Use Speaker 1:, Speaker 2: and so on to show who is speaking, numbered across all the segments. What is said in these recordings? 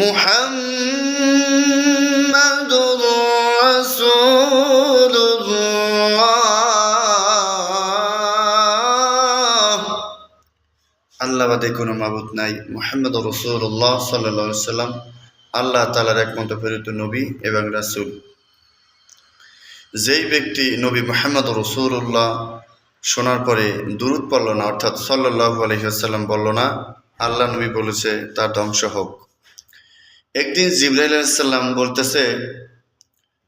Speaker 1: মুহাম্মাদুর রাসূলুল্লাহ। আল্লাহ বাদে কোনো মাবুদ নাই, মুহাম্মাদুর রাসূলুল্লাহ সাল্লাল্লাহু আলাইহি সাল্লাম আল্লাহ তাআলার একমাত্র প্রেরিত নবী এবং রাসূল। যেই ব্যক্তি নবী মুহাম্মদ রাসূলুল্লাহ শোনার পরে দুরূদ পড়ল না, অর্থাৎ সাল্লাল্লাহু আলাইহি ওয়াসাল্লাম বলল না, আল্লাহ নবী বলেছে তার ধ্বংস হোক। একদিন জিবরাইল আলাইহিস সালাম বলতেছে,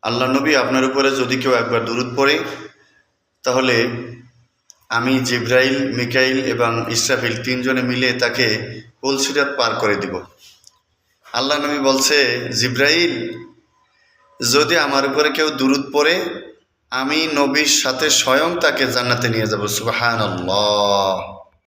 Speaker 1: আল্লাহ নবী, আপনার উপরে যদি কেউ একবার দুরূদ পড়ে তাহলে আমি জিবরাইল, মিকাইল এবং ইসরাফিল তিনজনে মিলে তাকে পুলসিরাত পার করে দিব। আল্লাহ নবী বলছে, জিবরাইল, যদি আমার উপরে কেউ দুরূদ পড়ে আমি নবীর সাথে স্বয়ং তাকে জান্নাতে নিয়ে যাব। সুবহানাল্লাহ।